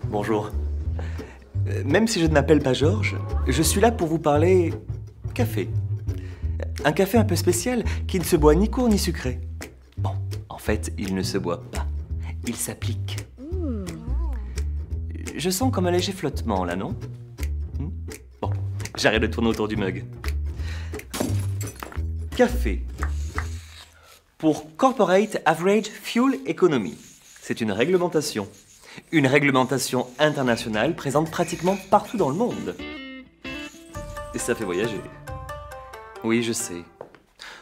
Bonjour. Même si je ne m'appelle pas Georges, je suis là pour vous parler café. Un café un peu spécial qui ne se boit ni court ni sucré. Bon, en fait, il ne se boit pas. Il s'applique. Je sens comme un léger flottement là, non? Bon, j'arrête de tourner autour du mug. Café. Pour Corporate Average Fuel Economy. C'est une réglementation. Une réglementation internationale présente pratiquement partout dans le monde. Et ça fait voyager. Oui, je sais.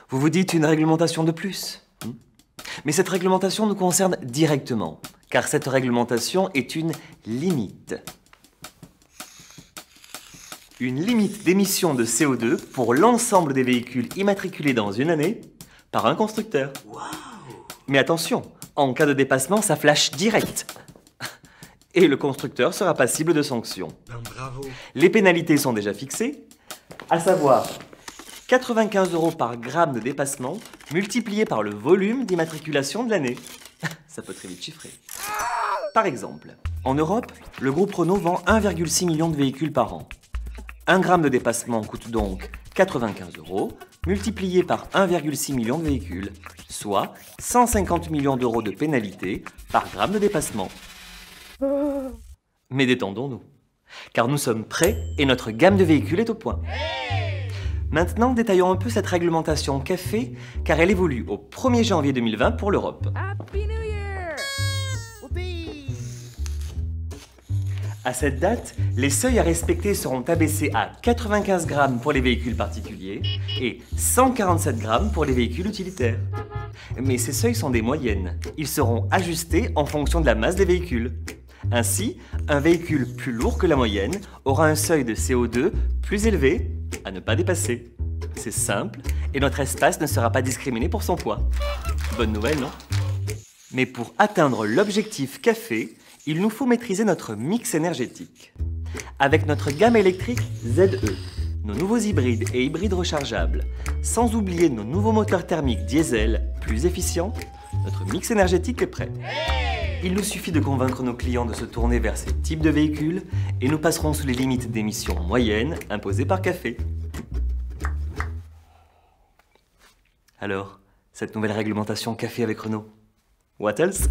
Vous vous dites une réglementation de plus. Mais cette réglementation nous concerne directement, car cette réglementation est une limite. Une limite d'émission de CO2 pour l'ensemble des véhicules immatriculés dans une année par un constructeur. Wow. Mais attention, en cas de dépassement, ça flash direct. Et le constructeur sera passible de sanctions. Bravo. Les pénalités sont déjà fixées, à savoir 95 € par gramme de dépassement multiplié par le volume d'immatriculation de l'année. Ça peut très vite chiffrer. Par exemple, en Europe, le groupe Renault vend 1,6 million de véhicules par an. 1 gramme de dépassement coûte donc 95 € multiplié par 1,6 million de véhicules, soit 150 millions d'euros de pénalité par gramme de dépassement. Mais détendons-nous, car nous sommes prêts et notre gamme de véhicules est au point. Maintenant, détaillons un peu cette réglementation café, car elle évolue au 1er janvier 2020 pour l'Europe. Happy New Year! À cette date, les seuils à respecter seront abaissés à 95 grammes pour les véhicules particuliers et 147 grammes pour les véhicules utilitaires. Mais ces seuils sont des moyennes. Ils seront ajustés en fonction de la masse des véhicules. Ainsi, un véhicule plus lourd que la moyenne aura un seuil de CO2 plus élevé à ne pas dépasser. C'est simple et notre espace ne sera pas discriminé pour son poids. Bonne nouvelle, non? Mais pour atteindre l'objectif café, il nous faut maîtriser notre mix énergétique. Avec notre gamme électrique ZE, nos nouveaux hybrides et hybrides rechargeables, sans oublier nos nouveaux moteurs thermiques diesel plus efficients, notre mix énergétique est prêt. Il nous suffit de convaincre nos clients de se tourner vers ces types de véhicules et nous passerons sous les limites d'émissions moyennes imposées par café. Alors, cette nouvelle réglementation café avec Renault, what else?